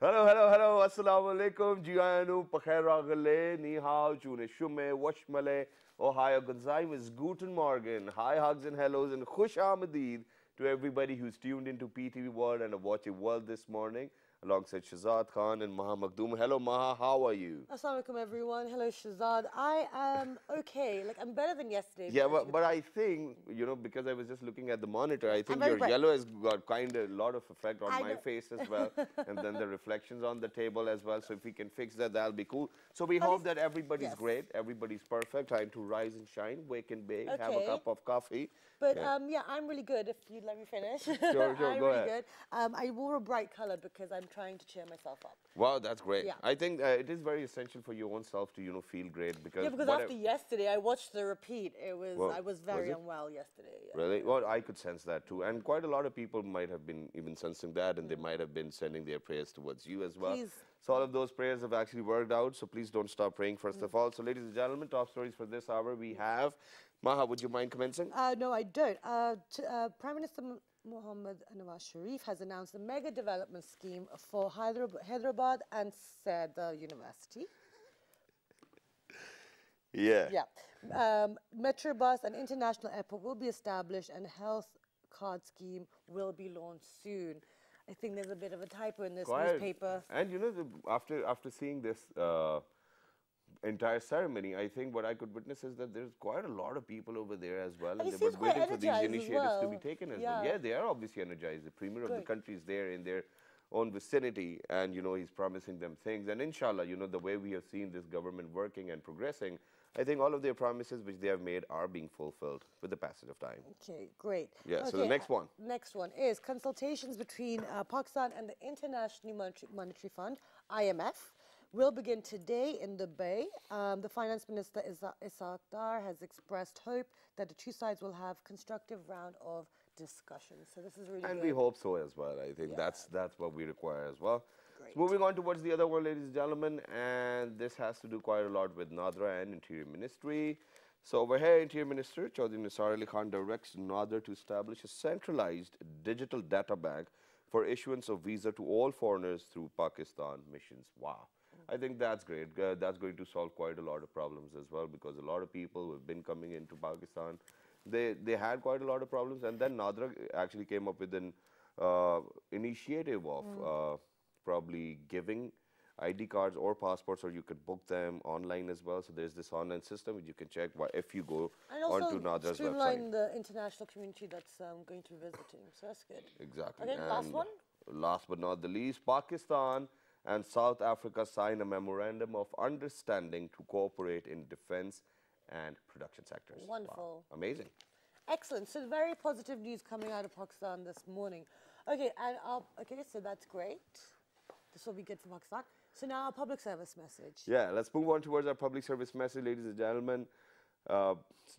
Hello, hello, hello. Assalamu alaikum. Jianu, Pakhairagale, Ni hao, Chune Shume, Washmale, Ohio Gonzaimas, Guten Morgen. Hi, hugs and hellos, and Khush Ahmadid to everybody who's tuned into PTV World and watching World this morning, alongside Shazad Khan and Maha Makdoum. Hello, Maha, how are you? Assalamu alaikum everyone. Hello Shazad. I am okay. Like I'm better than yesterday. Yeah, but I think, because I was just looking at the monitor, I I'm think very your bright. yellow has got kind of a lot of effect on I my know. face as well, and then the reflections on the table as well. So if we can fix that, that'll be cool. So we At hope least, that everybody's yes. great, everybody's perfect. Time to rise and shine, wake and bake, have a Okay. cup of coffee. But Yeah. yeah, I'm really good. If you'd let me finish. Sure, I'm go really ahead. good. I wore a bright color because I'm trying to cheer myself up. Wow, that's great. Yeah. I think it is very essential for your own self to, feel great Yeah, because because whatever. after yesterday, I watched the repeat. Well, I was was very it? unwell yesterday. Yeah. Really? Well, I could sense that too. And quite a lot of people might have been even sensing that, and they might have been sending their prayers towards you as well. Please. So all of those prayers have actually worked out. So please don't stop praying, first of all. So ladies and gentlemen, top stories for this hour we have. Maha, would you mind commencing? No, I don't. Prime Minister Mohammad Nawaz Sharif has announced a mega development scheme for Hyderabad and Seda University. Yeah. Yeah. Metrobus and international airport will be established and health card scheme will be launched soon. I think there's a bit of a typo in this newspaper. And after seeing this entire ceremony, I think what I could witness is that there's quite a lot of people over there as well, and he they were seems quite waiting for these energized as initiatives to be well. taken as Yeah. well. Yeah, they are obviously energized. The premier of the Good. country is there in their own vicinity, and he's promising them things. And inshallah, the way we have seen this government working and progressing, I think all of their promises which they have made are being fulfilled with the passage of time. Okay, great. Yeah, Okay, so the next one. Next one is consultations between Pakistan and the International Monetary Fund, IMF, will begin today in Dubai. The Finance Minister, Isaac Dar, has expressed hope that the two sides will have constructive round of discussions. So this is really And good. we hope so as well. I think Yeah. that's what we require as well. Great. So moving on towards the other one, ladies and gentlemen, and this has to do quite a lot with NADRA and Interior Ministry. So over here, Interior Minister Chaudhry Nisar Ali Khan directs NADRA to establish a centralized digital data bank for issuance of visa to all foreigners through Pakistan missions. Wow. I think that's great. That's going to solve quite a lot of problems as well, because a lot of people who have been coming into Pakistan, they had quite a lot of problems, and then NADRA actually came up with an initiative of probably giving ID cards or passports, or you could book them online as well. So there's this online system which you can check if you go And also onto NADRA's streamline website. the international community that's going to be visiting. So that's good. Exactly. Okay, last And one. last but not the least, Pakistan and South Africa sign a memorandum of understanding to cooperate in defense and production sectors. Wow. Wonderful. Amazing. Excellent. So very positive news coming out of Pakistan this morning. Okay, and okay, so that's great. This will be good for Pakistan. So now our public service message. Yeah, let's move on towards our public service message, ladies and gentlemen,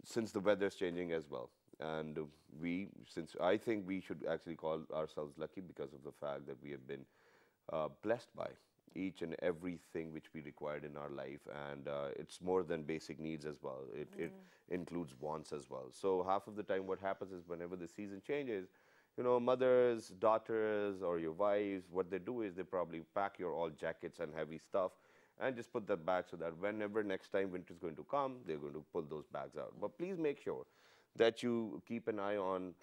since the weather's changing as well. And since I think we should actually call ourselves lucky because of the fact that we have been blessed by each and everything which we required in our life, and it's more than basic needs as well. It includes wants as well. So half of the time what happens is whenever the season changes, mothers, daughters, or your wives, what they do is they probably pack your all jackets and heavy stuff and just put that back so that whenever next time winter is going to come, they're going to pull those bags out. But please make sure that you keep an eye on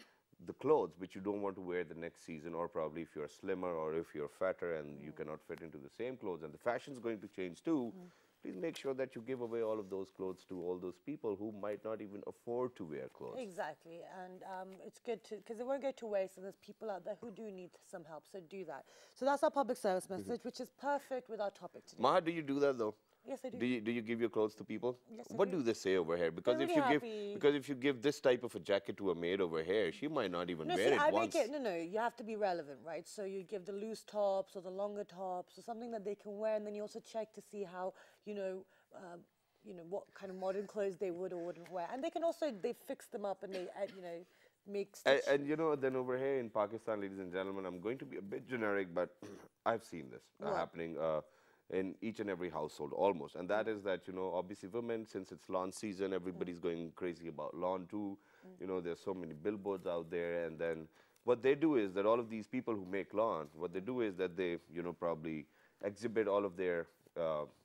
the clothes which you don't want to wear the next season, or probably if you're slimmer or if you're fatter and you cannot fit into the same clothes and the fashion's going to change too, please make sure that you give away all of those clothes to all those people who might not even afford to wear clothes. Exactly, and it's good to, because it won't go to waste, and there's people out there who do need some help, so do that. So that's our public service message, which is perfect with our topic today. Maha, do you do that though? Yes, I do. Do you give your clothes to people? Yes, I What do. do they say over here? Because They're if really you happy. if you give this type of a jacket to a maid over here, she might not even No, wear see, it I once. make it, no, you have to be relevant, right? So you give the loose tops or the longer tops or something that they can wear, and then you also check to see how, what kind of modern clothes they would or wouldn't wear. And they can also, they fix them up and they, make stitch. And then over here in Pakistan, ladies and gentlemen, I'm going to be a bit generic, but I've seen this happening in each and every household almost. And that is that, obviously women, since it's lawn season, everybody's going crazy about lawn too. There's so many billboards out there, and then what they do is that all of these people who make lawns, what they do is that they, probably exhibit all of their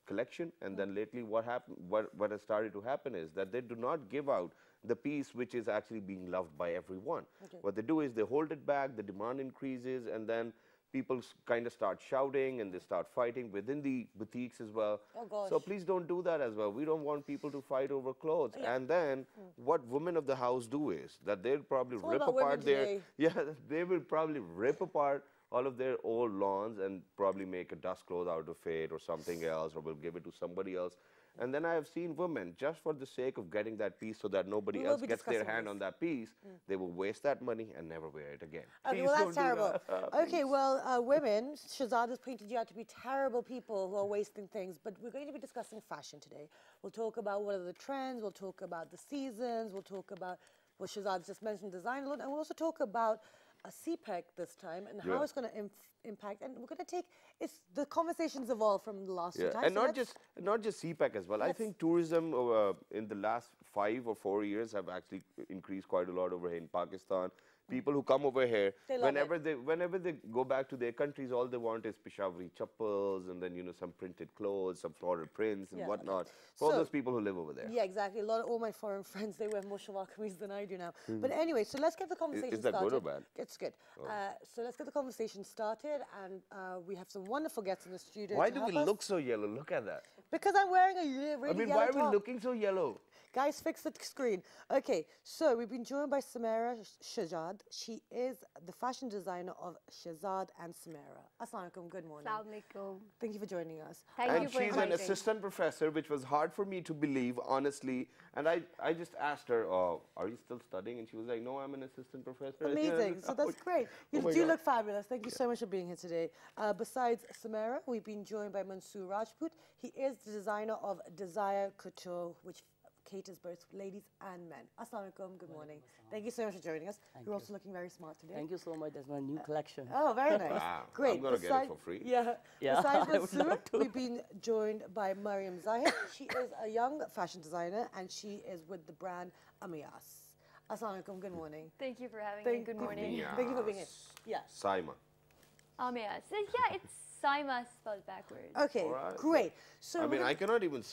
collection, and then lately what has started to happen is that they do not give out the piece which is actually being loved by everyone. Okay. What they do is they hold it back, the demand increases, and then people kind of start shouting and they start fighting within the boutiques as well. Oh, gosh. So please don't do that as well. We don't want people to fight over clothes. Yeah. And then what women of the house do is that they'll probably all rip about women apart their, today. yeah, they will probably rip apart all of their old lawns and probably make a dust cloth out of it or something else, or will give it to somebody else. And then I have seen women, just for the sake of getting that piece so that nobody We will else be gets their discussing hand this. on that piece, they will waste that money and never wear it again. Okay, Please well, don't that's do terrible. that. Okay, well, women, Shazad has pointed you out to be terrible people who are wasting things, but we're going to be discussing fashion today. We'll talk about what are the trends, we'll talk about the seasons, we'll talk about what Shazad just mentioned, design a lot, and we'll also talk about a CPEC this time and how Yeah. it's going to impact, and we're going to take, the conversations evolved from the last few Yeah, times. and so not just CPEC as well. I let's- think tourism in the last 5 or 4 years have actually increased quite a lot over here in Pakistan. People who come over here, They love whenever they go back to their countries, all they want is Peshawari chappals and then some printed clothes, some floral prints and Yeah. whatnot. For all So- those people who live over there. Yeah, exactly. All my foreign friends, they wear more shalwar kameez than I do now. But anyway, so let's get the conversation is that started. good or bad? It's good. So let's get the conversation started, and we have some wonderful guests in the studio. Why to do we help us. look so yellow? Look at that. Because I'm wearing a really I mean, yellow why are we top. looking so yellow? Guys, fix the screen. Okay, so we've been joined by Samara Shahzad. She is the fashion designer of Shahzad and Samara. Assalamu alaikum, good morning. Assalamu alaikum. Thank you for joining us. Thank And you for she's an inviting. assistant professor, which was hard for me to believe, honestly. And I just asked her, oh, are you still studying? And she was like, no, I'm an assistant professor. Amazing. So that's great. You Oh my do God. look fabulous. Thank you so much for being here today. Besides Samara, we've been joined by Mansoor Rajput. He is the designer of Desire Couture, which caters both ladies and men. Assalamu alaikum. Good morning. Thank you so much for joining us. You're also looking very smart today. Thank you so much. That's my new collection. Oh, very nice. Wow. Great. I'm gonna get it for free. Yeah. Yeah, Besides I would Mansoor, love to. we've been joined by Mariam Zahid. She is a young fashion designer and she is with the brand Amiyas. Assalamu alaikum. Good morning. Thank you for having me. Good morning. Yeah. Thank you for being here. Yeah. Saima. Yeah. So, yeah, it's Saima spelled backwards. Okay, Alright. great. So I we're mean, gonna- I cannot even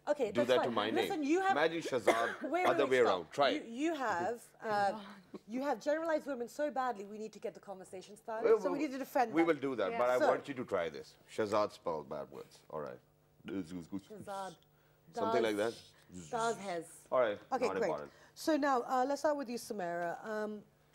Okay, do that's that fine. to my Listen, name. you have- Imagine Shazad, Wait, other way stop. around. Try it. You have generalized women so badly. We need to get the conversation started. Well, so we need to defend. We that. will do that, Yeah. but I So- want you to try this. Shazad spelled backwards. All right. Shahzad, Something like that. Daz has. All right. Okay, not great. important. So now let's start with you, Samara.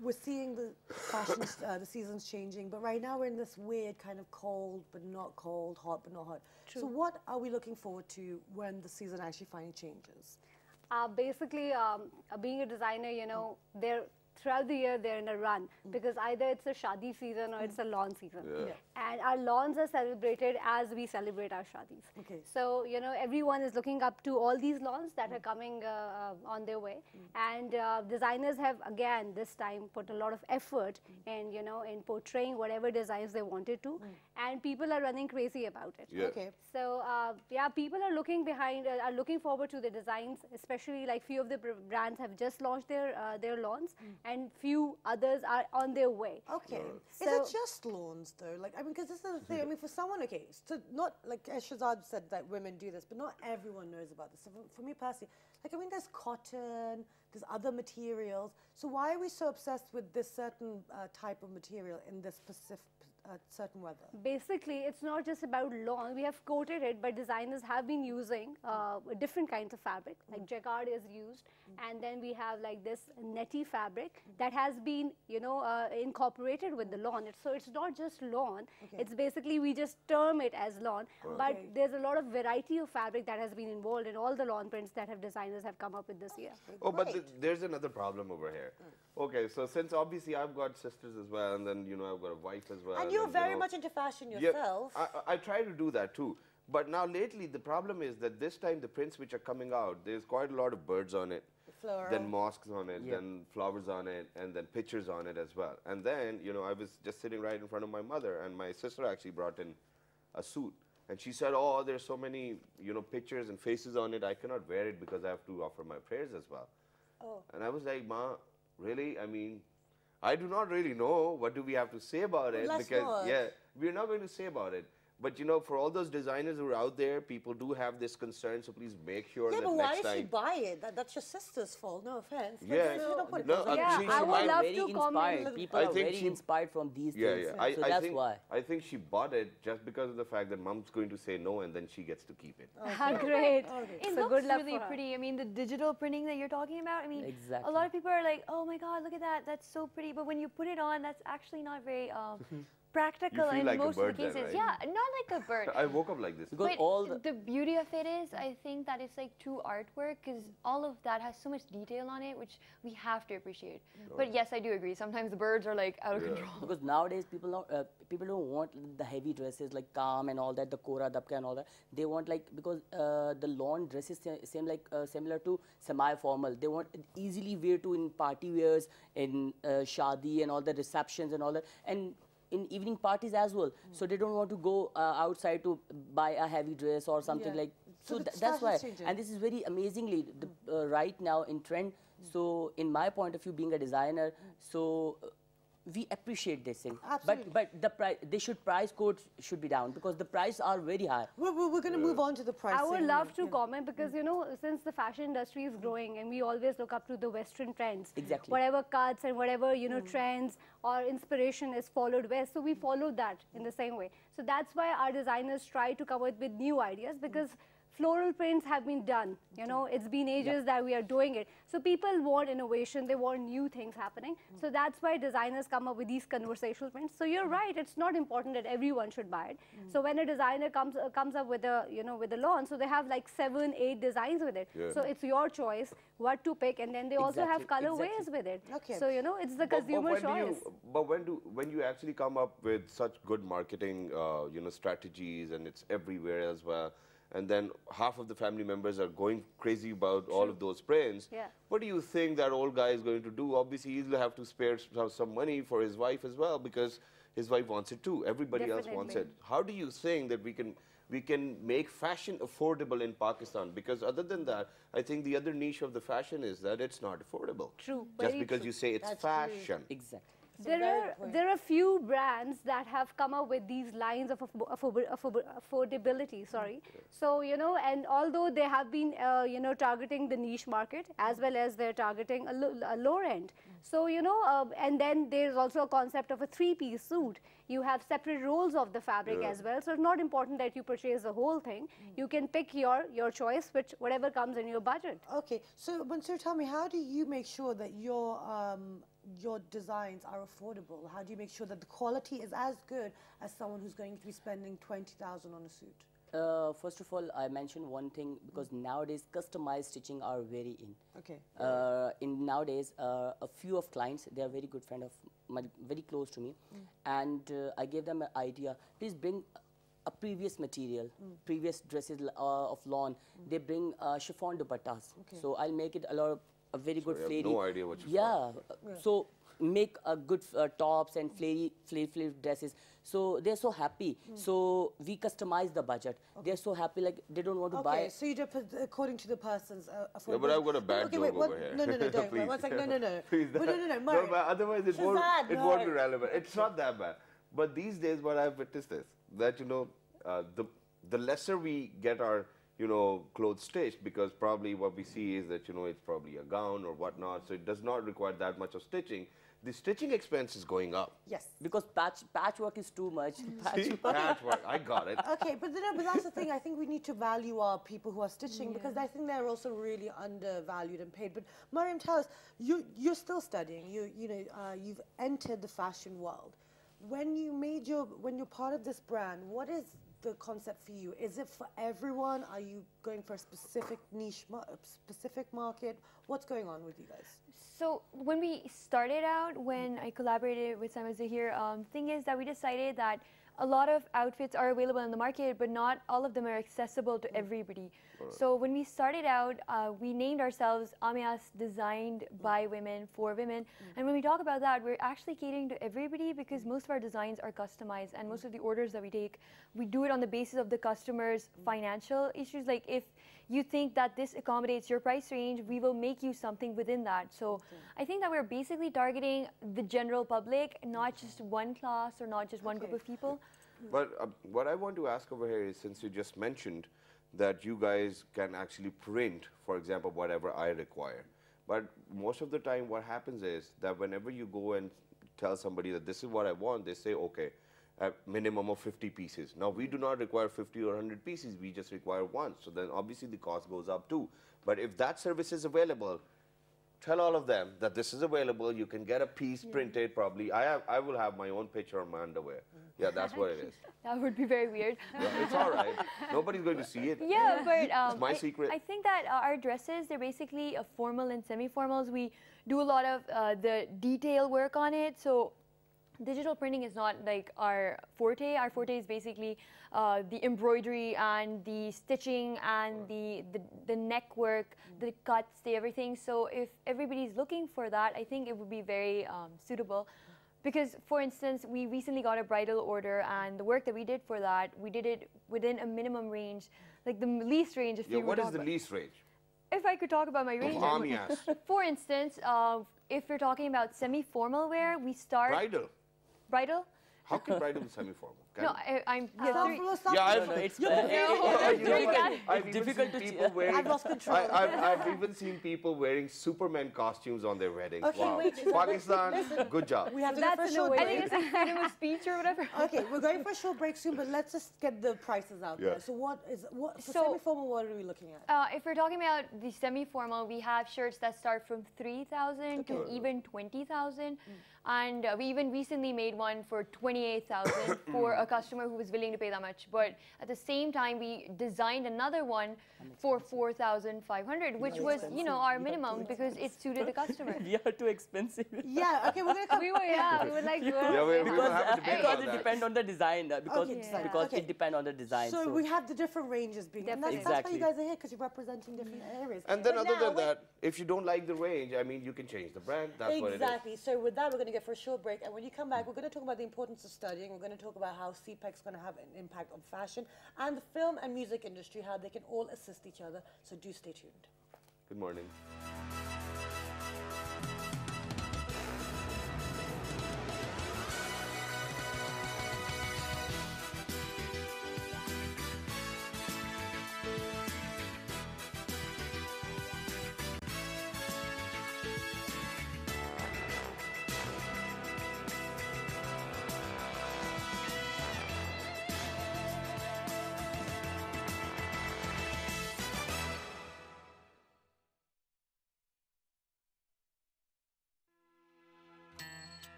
We're seeing the fashion, the seasons changing, but right now we're in this weird kind of cold but not cold, hot but not hot. So what are we looking forward to when the season actually finally changes? Basically, being a designer, they're throughout the year they're in a run because either it's a shadi season or it's a lawn season. Yeah. And our lawns are celebrated as we celebrate our shadis. Okay. So, everyone is looking up to all these lawns that are coming on their way. And designers have, again, this time put a lot of effort in, in portraying whatever designs they wanted to. And people are running crazy about it. Yeah. Okay. So yeah, people are looking forward to the designs, especially like few of the brands have just launched their lawns, and few others are on their way. Okay. Is So- it just lawns though? Like, I mean, because this is the thing. I mean, for someone, okay, so not like as Shahzad said that women do this, but not everyone knows about this. So for me personally, like, I mean, there's cotton, there's other materials. So why are we so obsessed with this certain type of material in this specific certain weather? Basically, it's not just about lawn. We have coated it, but designers have been using different kinds of fabric, like jacquard is used, and then we have like this netty fabric that has been, incorporated with the lawn. So it's not just lawn. Okay. It's basically we just term it as lawn, but Okay. there's a lot of variety of fabric that has been involved in all the lawn prints that designers have come up with this year. Oh, but Great. there's another problem over here. Okay, so since obviously I've got sisters as well, and then I've got a wife as well. And you're then, very much into fashion yourself. I try to do that too. But now lately the problem is that this time the prints which are coming out, there's quite a lot of birds on it. Floral. Then mosques on it, Yeah. then flowers on it, and then pictures on it as well. And then, I was just sitting right in front of my mother, and my sister actually brought in a suit. And she said, oh, there's so many, pictures and faces on it, I cannot wear it because I have to offer my prayers as well. Oh. And I was like, Ma, really? I mean, I do not really know what do we have to say about it let's because not. yeah, we're not going to say about it. But you know, for all those designers who are out there, people do have this concern. So please make sure Yeah, that but why next did she time. buy it? That's your sister's fault. No offense. But Yeah. you don't put it No, those ways. Yeah, she I would might- love very to comment. inspired. People I are think very she- inspired from these Yeah, things. yeah. So I that's think, why. I think she bought it just because of the fact that mom's going to say no and then she gets to keep it. Great. It So looks good luck really for her. pretty. I mean, the digital printing that you're talking about, I mean, a Exactly. lot of people are like, oh my God, look at that. That's so pretty. But when you put it on, that's actually not very practical feel in like a most of bird the then, cases. right? Yeah, not like a bird. I woke up like this. Because But all the beauty of it is, I think that it's like true artwork because all of that has so much detail on it, which we have to appreciate. But yes, I do agree. Sometimes the birds are like out of control. because nowadays people don't want the heavy dresses like Kam and all that, the Kora Dabka and all that. They want like because the lawn dresses same like similar to semi-formal. They want it easily wear to in party wears, in shadi and all the receptions and all that, and in evening parties as well. So they don't want to go outside to buy a heavy dress or something Yeah. like. So So the that's why, fashion's changing. and this is very amazingly right now in trend. So in my point of view, being a designer, so we appreciate this thing. Absolutely. But the price, they should price code should be down because the prices are very high. We're going to move on to the pricing. I would love to comment because, you know, since the fashion industry is growing and we always look up to the Western trends. Exactly. Whatever cuts and whatever, you know, trends or inspiration is followed West. So we follow that in the same way. So that's why our designers try to come up with new ideas because floral prints have been done, you know, it's been ages that we are doing it. So people want innovation, they want new things happening. So that's why designers come up with these conversational prints. So you're right, it's not important that everyone should buy it. So when a designer comes up with a, you know, with a lawn, so they have like 7, 8 designs with it. Yeah. So it's your choice what to pick, and then they also have Exactly, colorways exactly. with it. Okay. So, you know, it's the consumer choice. But when you actually come up with such good marketing, you know, strategies, and it's everywhere as well, and then half of the family members are going crazy about all of those prints. Yeah. What do you think that old guy is going to do? Obviously, he'll have to spare some money for his wife as well because his wife wants it too. Everybody else wants it. Definitely. How do you think that we can make fashion affordable in Pakistan? Because other than that, I think the other niche of the fashion is that it's not affordable. True, Just very because true. you say it's That's true. fashion. Exactly. There are few brands that have come up with these lines of affordability. Sorry, so you know, and although they have been you know, targeting the niche market as well as they're targeting a lower end. So you know, and then there's also a concept of a 3-piece suit. You have separate rolls of the fabric as well. So it's not important that you purchase the whole thing. You can pick your choice, which whatever comes in your budget. Okay, so Mansoor, tell me, how do you make sure that your designs are affordable? How do you make sure that the quality is as good as someone who's going to be spending 20,000 on a suit? First of all, I mentioned one thing because nowadays customized stitching are very in. Okay. In nowadays, a few of clients, they are very good friend of my, very close to me, and I gave them an idea. Please bring a previous material, previous dresses of lawn. They bring chiffon dupattas. So I'll make it a very good I have flary. no idea what chiffon Yeah. So make a good tops and flary dresses. So they're so happy. So we customize the budget. They're so happy, like they don't want to buy. Okay, so you do it according to the person's affordability. Yeah, but I've got a bad okay, joke wait, over here. No, don't. Please. One second, no. Please, But no, no, Murray. but otherwise it won't Shazad, be relevant. It's not that bad. But these days, what I've witnessed is that, you know, the lesser we get our, you know, clothes stitched, because probably what we see is that, you know, it's probably a gown or whatnot, so it does not require that much of stitching. The stitching expense is going up. Yes. Because patchwork is too much. See? Patchwork, I got it. Okay, but that's the thing. I think we need to value our people who are stitching because I think they're also really undervalued and paid. But Mariam, tell us, you're still studying. You've entered the fashion world. When you're part of this brand, what is the concept for you? Is it for everyone? Are you going for a specific niche, specific market? What's going on with you guys? So when we started out, when I collaborated with Simon Zahir, thing is that we decided that a lot of outfits are available in the market, but not all of them are accessible to everybody. So when we started out, we named ourselves Amias, designed by women, for women. And when we talk about that, we're actually catering to everybody because most of our designs are customized, and most of the orders that we take, we do it on the basis of the customer's financial issues. Like if you think that this accommodates your price range, we will make you something within that. So I think that we're basically targeting the general public, not just one class or not just one group of people. But what I want to ask over here is, since you just mentioned that you guys can actually print, for example, whatever I require. But most of the time what happens is that whenever you go and tell somebody that this is what I want, they say, okay, a minimum of 50 pieces. Now, we do not require 50 or 100 pieces, we just require one. So then obviously the cost goes up too. But if that service is available, tell all of them that this is available. You can get a piece printed probably. I will have my own picture on my underwear. Yeah, that's what it is. That would be very weird. Yeah, it's all right. Nobody's going to see it. Yeah, but It's my secret. I think that our dresses, they're basically formal and semi-formals. We do a lot of the detail work on it. So digital printing is not like our forte. Our forte is basically the embroidery and the stitching and the neck work, the cuts, the everything. So if everybody's looking for that, I think it would be very suitable. Because, for instance, we recently got a bridal order, and the work that we did for that, we did it within a minimum range, like the least range. If Yeah, you what would is the least range? If I could talk about my range, Army ass. for instance, if you're talking about semi-formal wear, we start Bridal. bridal. How can bridal be semi-formal? Can No, it? I'm Yeah, I've, No, it's I've even difficult seen to people wearing. I've lost control. I've even seen people wearing Superman costumes on their weddings. Okay, Wow. wait, Pakistan, good job. We have to That's go for a in a short way. I break. think it's like freedom of speech or whatever. Okay, we're going for a short break soon, but let's just get the prices out Yeah. there. So for So- semi-formal, what are we looking at? If we're talking about the semi-formal, we have shirts that start from 3,000 to even 20,000. And we even recently made one for 28,000 for a customer who was willing to pay that much. But at the same time, we designed another one for 4,500, which was, you know, our minimum because it suited the customer. We are too expensive. Yeah, okay, we're going to come. We were like, Yeah, we will have a debate Because about it that. depends on the design. Because Okay, design. because Okay. it depends on the design. So we have the different ranges being, and that's why Exactly. you guys are here, because you're representing different areas. And then But other now, than that, if you don't like the range, I mean, you can change the brand. That's what it is. Exactly. So with that, we're going to go for a short break. And when you come back, we're going to talk about the importance of studying. We're going to talk about how CPEC is going to have an impact on fashion and the film and music industry, how they can all assist each other. So do stay tuned. Good morning.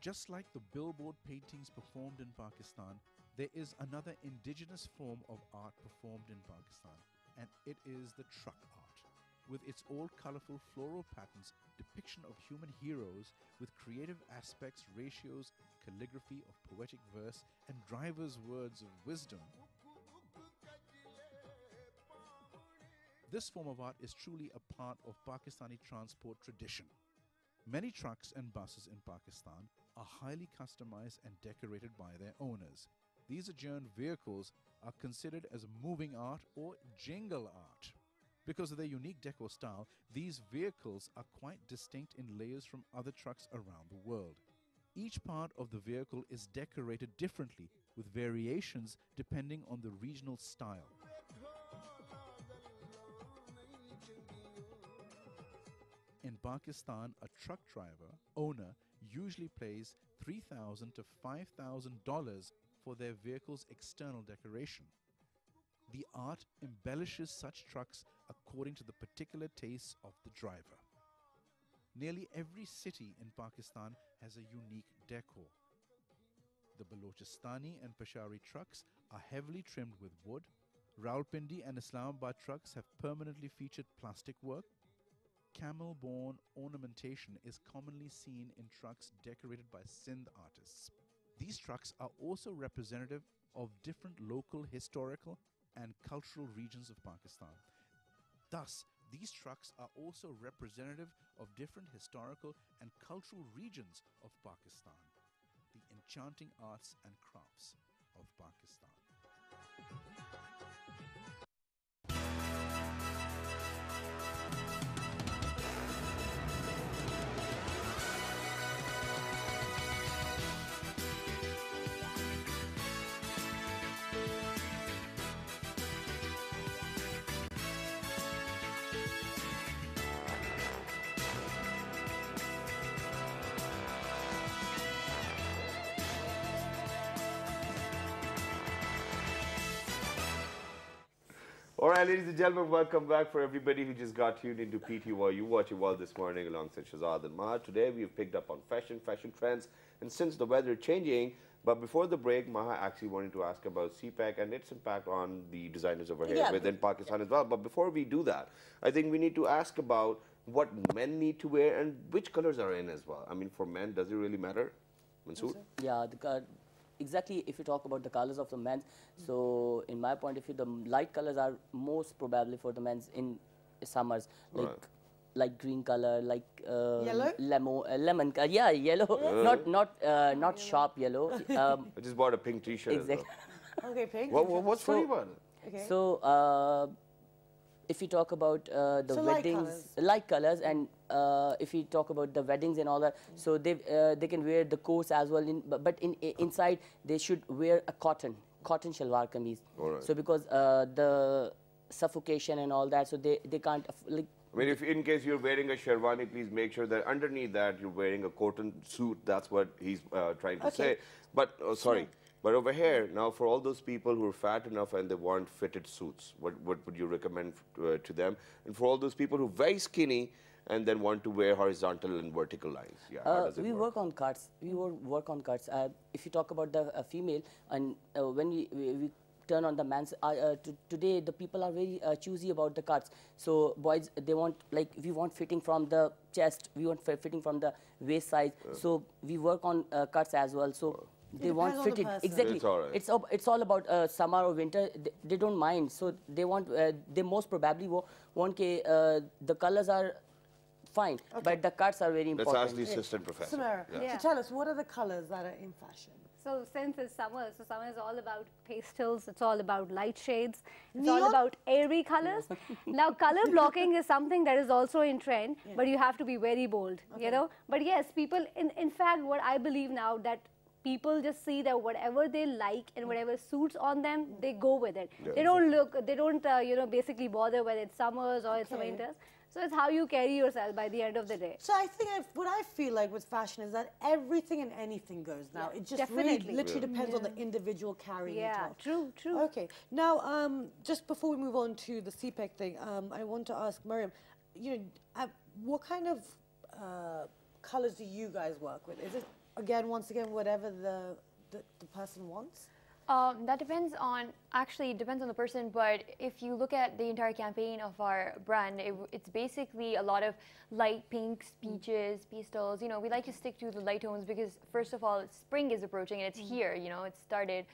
Just like the billboard paintings performed in Pakistan, there is another indigenous form of art performed in Pakistan, and it is the truck art. With its all colorful floral patterns, depiction of human heroes with creative aspects, ratios, calligraphy of poetic verse, and drivers' words of wisdom. This form of art is truly a part of Pakistani transport tradition. Many trucks and buses in Pakistan are highly customized and decorated by their owners. These adjourned vehicles are considered as moving art or jingle art. Because of their unique decor style, these vehicles are quite distinct in layers from other trucks around the world. Each part of the vehicle is decorated differently, with variations depending on the regional style. In Pakistan, a truck driver, owner, usually pays $3,000 to $5,000 for their vehicle's external decoration. The art embellishes such trucks according to the particular tastes of the driver. Nearly every city in Pakistan has a unique decor. The Balochistan and Peshawari trucks are heavily trimmed with wood. Rawalpindi and Islamabad trucks have permanently featured plastic work. Camel-borne ornamentation is commonly seen in trucks decorated by Sindh artists. These trucks are also representative of different local historical and cultural regions of Pakistan. Thus, these trucks are also representative of different historical and cultural regions of Pakistan, the enchanting arts and crafts of Pakistan. All right, ladies and gentlemen, welcome back. For everybody who just got tuned into PTY, you watch Evolve this morning alongside Shahzad and Maha. Today we've picked up on fashion trends, and since the weather changing, but before the break, Maha actually wanted to ask about CPEC and its impact on the designers over here within Pakistan as well. But before we do that, I think we need to ask about what men need to wear and which colors are in as well. I mean, for men, does it really matter? Mansoor? Yeah, exactly. If you talk about the colors of the men's, so in my point of view, the light colors are most probably for the men's in summers, like green color, like yellow, lemon color. Yeah, yellow, not sharp yellow. I just bought a pink T-shirt. Exactly. Okay, pink. What's funny about it? Okay. So if you talk about the weddings, light colors, and if we talk about the weddings and all that, so they can wear the coats as well. But inside they should wear a cotton shalwar kameez. So because the suffocation and all that, so they can't like. I mean, if in case you're wearing a sherwani, please make sure that underneath that you're wearing a cotton suit. That's what he's trying to say. But sorry. But over here, now for all those people who are fat enough and they want fitted suits, what would you recommend to them? And for all those people who are very skinny and then want to wear horizontal and vertical lines, how does it work on cuts. We work on cuts. If you talk about the female, and when we turn on the man's, today the people are very choosy about the cuts. So boys, they want, like, we want fitting from the chest, we want fitting from the waist size. So we work on cuts as well. So they want fitted exactly. It's all about summer or winter. They don't mind. So they want. They most probably want the colors are fine, but the cuts are very important. Let's ask the assistant professor. Samara, so tell us, what are the colors that are in fashion? So since it's summer, so summer is all about pastels, it's all about light shades, it's all about airy colors. Now color blocking is something that is also in trend, but you have to be very bold, you know. But yes, people, in fact, what I believe now, that people just see that whatever they like and whatever suits on them, they go with it. They don't you know, basically bother whether it's summers or it's winters. So it's how you carry yourself by the end of the day. So I think what I feel like with fashion is that everything and anything goes now. It just really literally depends on the individual carrying it off. True. Okay. Now, just before we move on to the CPEC thing, I want to ask Mariam, you know, what kind of colors do you guys work with? Is it, once again, whatever the person wants? That depends on, actually it depends on the person, but if you look at the entire campaign of our brand, it's basically a lot of light pinks, peaches, pastels. You know, we like to stick to the light tones because first of all, spring is approaching and it's here, you know, it's started.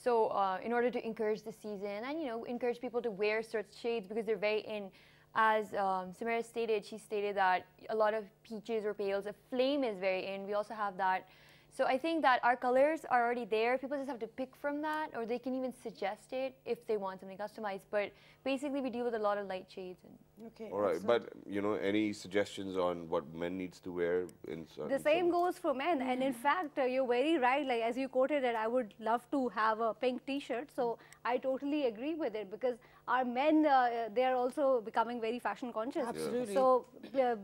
So in order to encourage the season and, you know, encourage people to wear certain shades because they're very in. As Samara stated, she stated that a lot of peaches or pales, a flame is very in. We also have that. So I think that our colors are already there. People just have to pick from that, or they can even suggest it if they want something customized. But basically, we deal with a lot of light shades. And Okay. All right, excellent. but any suggestions on what men needs to wear in The same goes for men, and in fact, you're very right. Like as you quoted it, I would love to have a pink T-shirt. So I totally agree with it because our men, they are also becoming very fashion conscious. Absolutely. So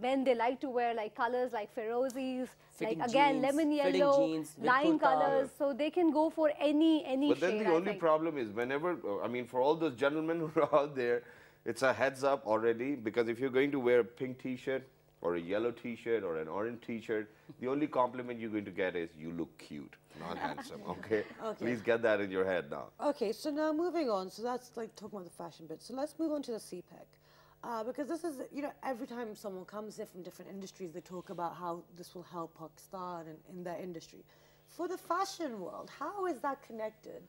men, they like to wear like colors like ferozis, Fitting like again jeans, lemon fitting yellow, jeans with lime kurta. colors. So they can go for any But then shade. the I only think. problem is whenever, I mean, for all those gentlemen who are out there, it's a heads up already, because if you're going to wear a pink T-shirt or a yellow T-shirt or an orange T-shirt, the only compliment you're going to get is you look cute, not handsome, okay? Please get that in your head now. Okay, so now moving on. So that's like talking about the fashion bit. So let's move on to the CPEC. Because this is, every time someone comes here from different industries, they talk about how this will help Pakistan and in their industry. For the fashion world, how is that connected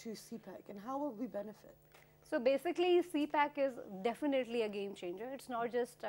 to CPEC and how will we benefit? So basically, CPAC is definitely a game changer. It's not just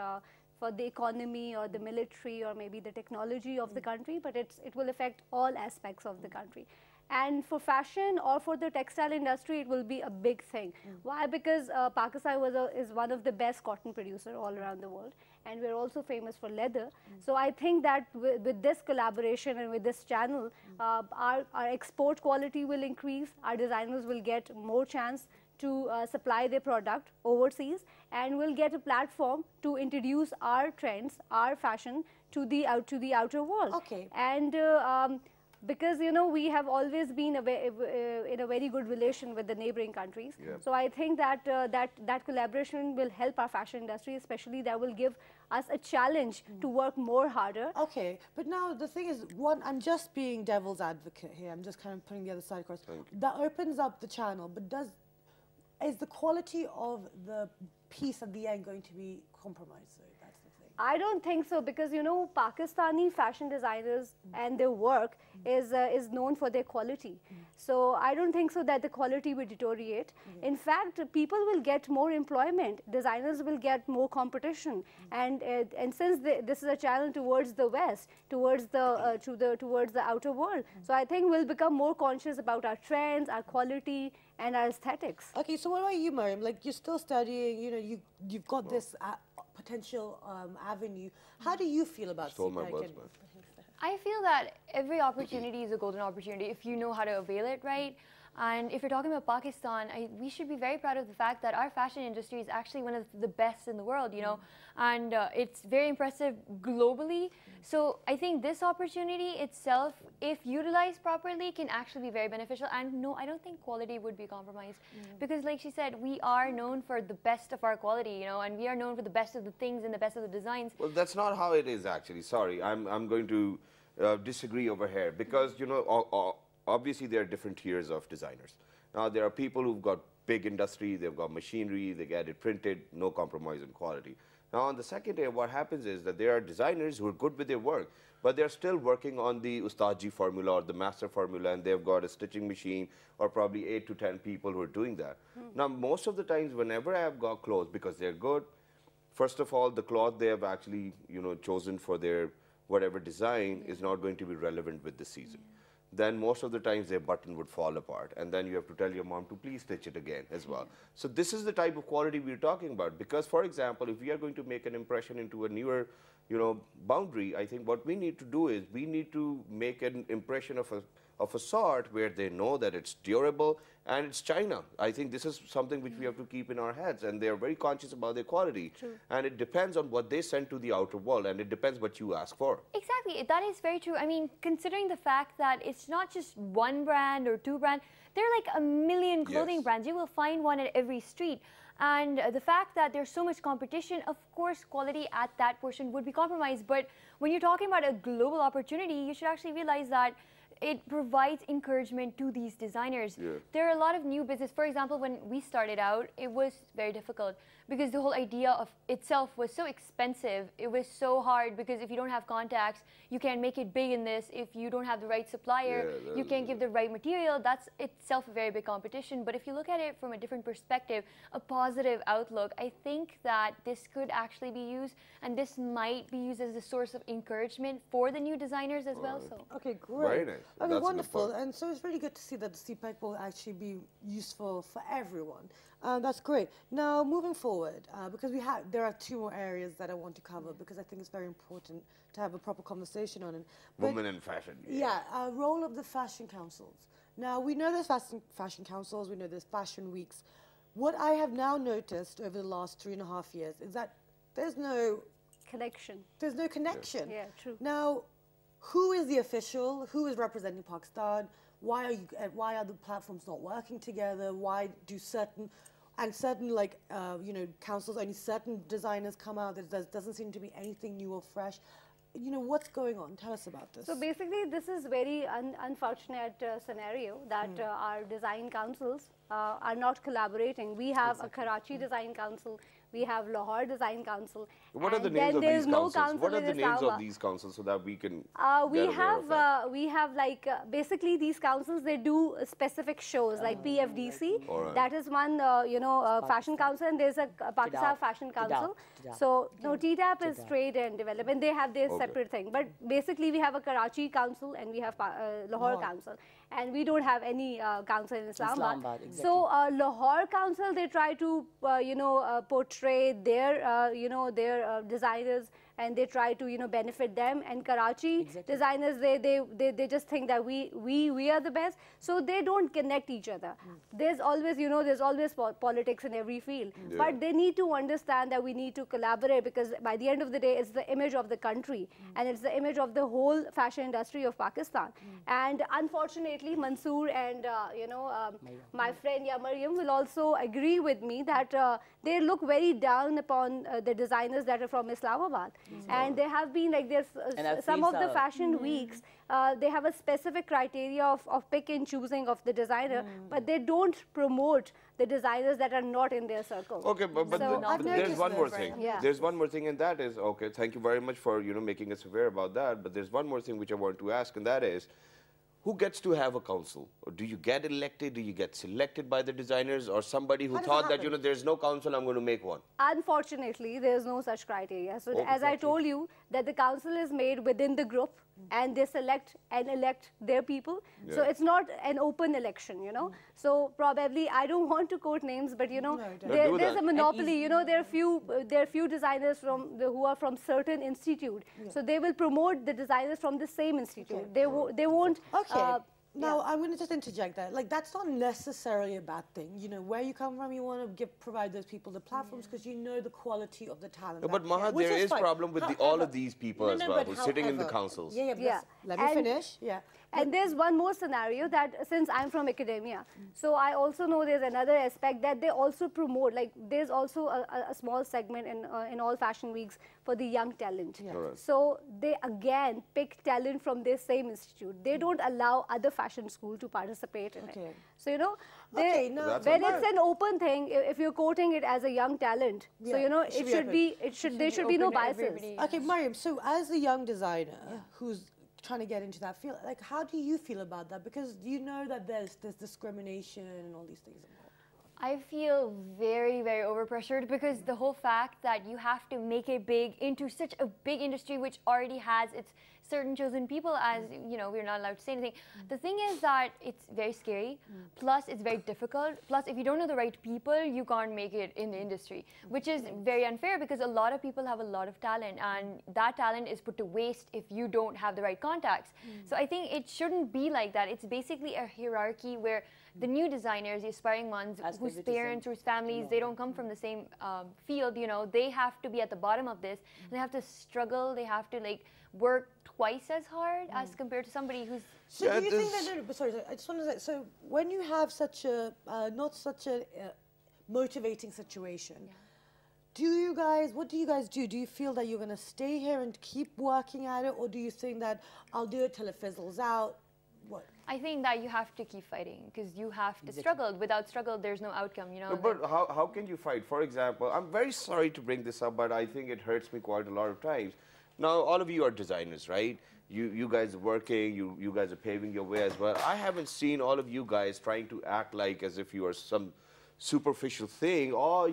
for the economy or the military or maybe the technology of the country, but it will affect all aspects of the country. And for fashion or for the textile industry, it will be a big thing. Why? Because Pakistan is one of the best cotton producer all around the world, and we're also famous for leather. So I think that with this collaboration and with this channel, our export quality will increase, our designers will get more chance to supply their product overseas, and we'll get a platform to introduce our trends, our fashion to the outer world. Okay. And because we have always been in a very good relation with the neighboring countries. So I think that that collaboration will help our fashion industry, especially that will give us a challenge to work more harder. Okay, but now the thing is, one, I'm just being devil's advocate here. I'm just kind of putting the other side across. That opens up the channel, but is the quality of the piece at the end going to be compromised? So that's the thing. I don't think so, because Pakistani fashion designers and their work is known for their quality. So I don't think so that the quality will deteriorate. In fact, people will get more employment. Designers will get more competition, and since this is a channel towards the West, towards the outer world. So I think we'll become more conscious about our trends, our quality, and our aesthetics. Okay, so what about you, Mariam? Like, you're still studying, you've got this potential avenue. How do you feel about Stole my CPEC words, and- man. I feel that every opportunity is a golden opportunity if you know how to avail it, right? And if you're talking about Pakistan, we should be very proud of the fact that our fashion industry is actually one of the best in the world, and it's very impressive globally. So I think this opportunity itself, if utilized properly, can actually be very beneficial. And no, I don't think quality would be compromised, because like she said, we are known for the best of our quality, and we are known for the best of the things and the best of the designs. Well, that's not how it is actually. Sorry, I'm going to disagree over here, because obviously there are different tiers of designers. Now there are people who've got big industry, they've got machinery, they get it printed, no compromise in quality. Now on the second tier, what happens is that there are designers who are good with their work, but they're still working on the Ustadji formula or the master formula, and they've got a stitching machine or probably 8 to 10 people who are doing that. Now most of the times whenever I have got clothes, because they're good, first of all, the cloth they have actually chosen for their whatever design is not going to be relevant with the season. Then most of the times their button would fall apart, and then you have to tell your mom to please stitch it again as well. So this is the type of quality we're talking about, because for example, if we are going to make an impression into a newer boundary, I think what we need to do is we need to make an impression of a sort where they know that it's durable and it's China. I think this is something which we have to keep in our heads, and they are very conscious about their quality. True. And it depends on what they send to the outer world, and it depends what you ask for. Exactly, that is very true. I mean, considering the fact that it's not just one brand or two brands, there are like a million clothing Yes. brands. You will find one at every street. And the fact that there's so much competition, of course, quality at that portion would be compromised. But when you're talking about a global opportunity, you should actually realize that it provides encouragement to these designers. Yeah. There are a lot of new business. For example, when we started out, it was very difficult because the whole idea of itself was so expensive. It was so hard because if you don't have contacts, you can't make it big in this. If you don't have the right supplier, Yeah, you can't give the right material. That's itself a very big competition. But if you look at it from a different perspective, a positive outlook, I think that this could actually be used, and this might be used as a source of encouragement for the new designers as well. So Okay, great. Very nice. Okay, that's a good wonderful. part. And so it's really good to see that the CPEC will actually be useful for everyone. That's great. Now, moving forward, because there are two more areas that I want to cover because I think it's very important to have a proper conversation on it. But Women in fashion. yeah, role of the fashion councils. Now, we know there's fashion councils, we know there's fashion weeks. What I have now noticed over the last 3.5 years is that there's no Connection. connection. Yeah, true. Now, who is the official? Who is representing Pakistan? Why are the platforms not working together? Why do certain like councils, only certain designers come out? There doesn't seem to be anything new or fresh. What's going on? Tell us about this. So basically, this is very unfortunate scenario that our design councils are not collaborating. We have a Karachi Design Council, we have Lahore Design Council. What are the and names then of there's these no councils? council What are in the names of Islamabad. these councils so that we can We get aware of that? we have like basically these councils, they do specific shows like PFDC. Alright. That is one fashion council, and there's a Pakistan Fashion Council. TDAP. So no, TDAP is trade and development. They have their Okay. separate thing. But basically we have a Karachi council and we have Lahore council, and we don't have any council in Islamabad. Islamabad, exactly. So Lahore council, they try to portray their their designers, and they try to benefit them. And Karachi designers, they just think that we are the best, so they don't connect each other. There's always politics in every field, but they need to understand that we need to collaborate, because by the end of the day, it's the image of the country and it's the image of the whole fashion industry of Pakistan. And unfortunately, Mansoor and my friend Mariam will also agree with me that they look very down upon the designers that are from Islamabad. And there have been like there's some of the fashion weeks, they have a specific criteria of pick and choosing of the designer, but they don't promote the designers that are not in their circle. Okay, but So- but there's one more thing. Yeah. There's one more thing, and that is, okay, thank you very much for making us aware about that. But there's one more thing which I want to ask, and that is, who gets to have a council? Or do you get elected? Do you get selected by the designers, or somebody who How does thought that that happen? there's no council, I'm going to make one? Unfortunately, there's no such criteria. So as I told you, that the council is made within the group, and they select and elect their people. So Yeah. it's not an open election. So probably, I don't want to quote names, but don't. do there's that. a monopoly. There are few designers who are from certain institute. So they will promote the designers from the same institute. They won't. Okay. Now, yeah. I'm going to just interject that. Like, that's not necessarily a bad thing. Where you come from, you want to provide those people the platforms because you know the quality of the talent. No, but Maha, which there is fine. problem with all However- of these people No, as no, well but who's sitting in the however- councils. Yeah, Yeah. Let me And- finish. Yeah. And there's one more scenario that since I'm from academia, so I also know there's another aspect that they also promote. Like there's also a small segment in all fashion weeks for the young talent. Alright. So they again pick talent from their same institute. They don't allow other fashion school to participate in Okay. it. So Okay, now- That's when not it's an open thing, if you're quoting it as a young talent, so Yeah, it should be there should be no open to biases. everybody. Okay, Mariam, so as a young designer who's trying to get into that field, like, how do you feel about that? Because you know that there's discrimination and all these things involved. I feel very, very overpressured because the whole fact that you have to make it big into such a big industry which already has its certain chosen people, as we're not allowed to say anything. The thing is that it's very scary, plus it's very difficult, plus if you don't know the right people, you can't make it in the industry, which is very unfair because a lot of people have a lot of talent, and that talent is put to waste if you don't have the right contacts. So I think it shouldn't be like that. It's basically a hierarchy where the new designers, the aspiring ones, As whose favoritism. parents, whose families, they don't come from the same field, they have to be at the bottom of this. They have to struggle, they have to work twice as hard as compared to somebody who's So Yeah, do you think this- that, no, sorry, I just want to say, so when you have such a, not such a motivating situation, what do you guys do? Do you feel that you're going to stay here and keep working at it, or do you think that I'll do it till it fizzles out? What? I think that you have to keep fighting because you have to struggle. Without struggle, there's no outcome, No, but how can you fight? For example, I'm very sorry to bring this up, but I think it hurts me quite a lot of times. Now, all of you are designers, right? You guys are working, you guys are paving your way as well. I haven't seen all of you guys trying to act like as if you are some superficial thing. Oh,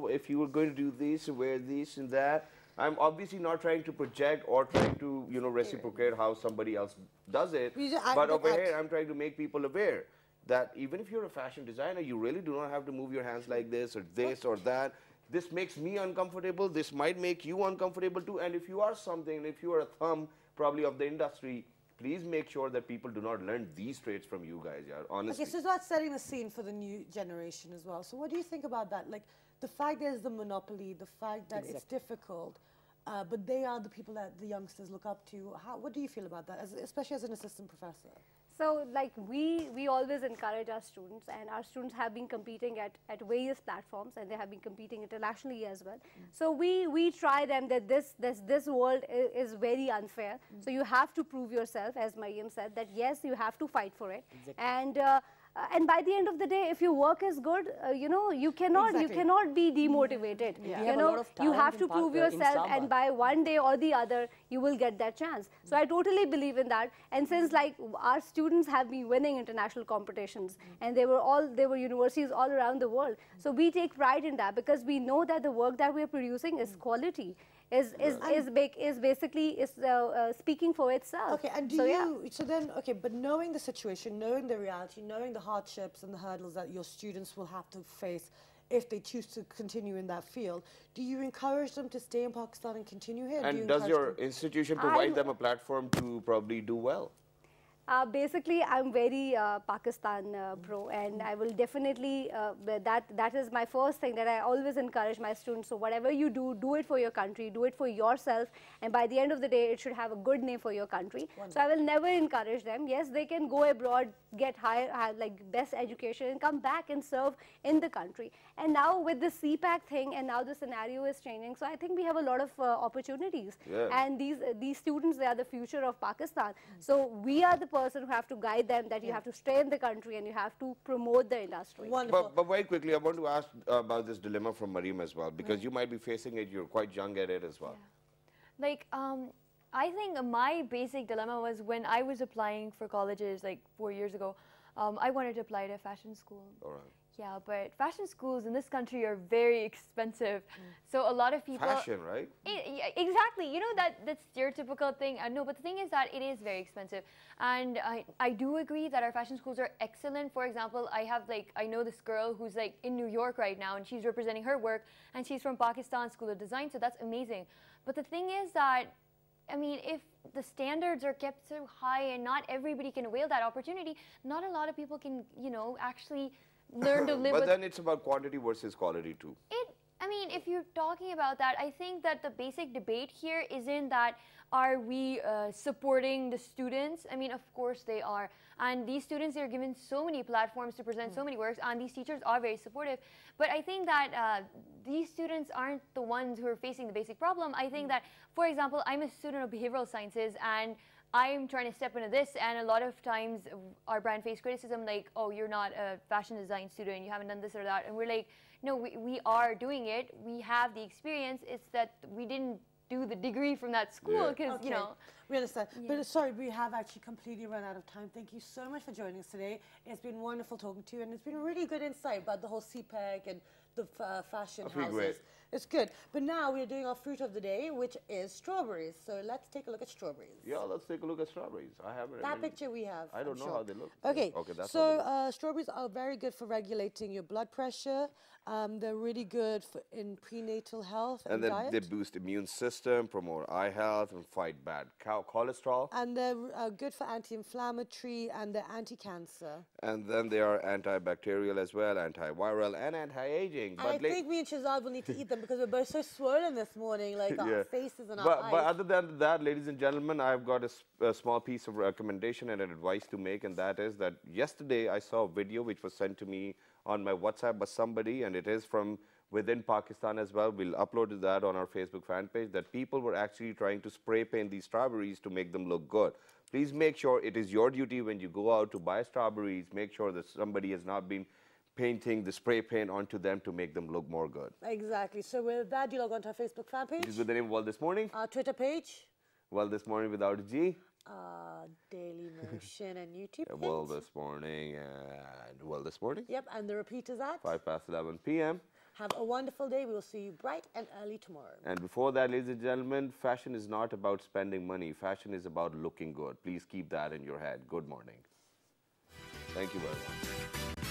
if you were going to do this and wear this and that. I'm obviously not trying to project or trying to, you know, reciprocate how somebody else does it. We just But over add- here, I'm trying to make people aware that even if you're a fashion designer, you really do not have to move your hands like this or that. This makes me uncomfortable. This might make you uncomfortable too. And if you are something, if you are a thumb probably of the industry, please make sure that people do not learn these traits from you guys, yeah, honestly. Okay, so that's setting the scene for the new generation as well. So what do you think about that? Like the fact there's the monopoly, the fact that it's difficult, but they are the people that the youngsters look up to. What do you feel about that, especially as an assistant professor? So like we always encourage our students, and our students have been competing at various platforms, and they have been competing internationally as well. So we try them that this world is very unfair. So you have to prove yourself, as Mariam said, that yes, you have to fight for it. And by the end of the day, if your work is good, you know, you cannot be demotivated. You know, you have to prove yourself, and by one day or the other, you will get that chance. So I totally believe in that. And since like our students have been winning international competitions, and they were universities all around the world, so we take pride in that because we know that the work that we are producing is quality. Is basically speaking for itself. Okay, and but knowing the situation, knowing the reality, knowing the hardships and the hurdles that your students will have to face if they choose to continue in that field, do you encourage them to stay in Pakistan and continue here? And does your institution provide them a platform to probably do well? Basically, I'm very Pakistan pro, and I will definitely, that is my first thing that I always encourage my students. So whatever you do, do it for your country, do it for yourself, and by the end of the day, it should have a good name for your country. Wonderful. So I will never encourage them. Yes, they can go abroad, get higher, like best education, and come back and serve in the country. And now with the CPAC thing, and now the scenario is changing, so I think we have a lot of opportunities. Yeah. And these students, they are the future of Pakistan. So we are the person who have to guide them that you have to stay in the country and you have to promote the industry. Wonderful. But very quickly, I want to ask about this dilemma from Mariam as well, because you might be facing it, you're quite young at it as well. Yeah. Like, I think my basic dilemma was when I was applying for colleges like 4 years ago, I wanted to apply to a fashion school. All right. Yeah, but fashion schools in this country are very expensive. So a lot of people... Fashion, right? Exactly. You know, that stereotypical thing. No, but the thing is that it is very expensive. And I do agree that our fashion schools are excellent. For example, I know this girl who's like in New York right now, and she's representing her work, and she's from Pakistan School of Design, so that's amazing. But the thing is that, I mean, if the standards are kept so high and not everybody can avail that opportunity, not a lot of people can, you know, actually learn to live but with... then it's about quantity versus quality too. I mean, if you're talking about that, I think that the basic debate here isn't that are we supporting the students? I mean, of course they are. And these students are given so many platforms to present so many works, and these teachers are very supportive. But I think that these students aren't the ones who are facing the basic problem. I think that, for example, I'm a student of behavioral sciences, and I'm trying to step into this, and a lot of times our brand face criticism like, oh, you're not a fashion design student, you haven't done this or that. And we're like, no, we are doing it. We have the experience. It's that we didn't do the degree from that school because, you know. We understand. Yeah. But sorry, we have actually completely run out of time. Thank you so much for joining us today. It's been wonderful talking to you, and it's been really good insight about the whole CPEC and the fashion houses. Great. It's good. But now we're doing our fruit of the day, which is strawberries. So let's take a look at strawberries. Yeah, let's take a look at strawberries. I haven't. That picture we have. I don't know how they look. Okay. Okay, that's so strawberries are very good for regulating your blood pressure. They're really good in prenatal health and then diet. they boost immune system, promote eye health, and fight bad cholesterol. And they're good for anti-inflammatory, and they're anti-cancer. And then they are antibacterial as well, antiviral, and anti-aging. I think me and Shazad will need to eat them because we're both so swollen this morning, like our faces and our eyes. But other than that, ladies and gentlemen, I've got a small piece of recommendation and an advice to make, and that is that yesterday I saw a video which was sent to me on my WhatsApp by somebody, and it is from within Pakistan as well. We'll upload that on our Facebook fan page, that people were actually trying to spray paint these strawberries to make them look good. Please make sure it is your duty when you go out to buy strawberries, make sure that somebody has not been painting the spray paint onto them to make them look more good. Exactly. So with that, you log on to our Facebook fan page. It is with the name Well This Morning. Our Twitter page. Well This Morning without a G. Daily Motion and YouTube page. Well This Morning and Well This Morning. Yep, and the repeat is at 5 past 11 p.m. Have a wonderful day. We will see you bright and early tomorrow. And before that, ladies and gentlemen, fashion is not about spending money. Fashion is about looking good. Please keep that in your head. Good morning. Thank you very much.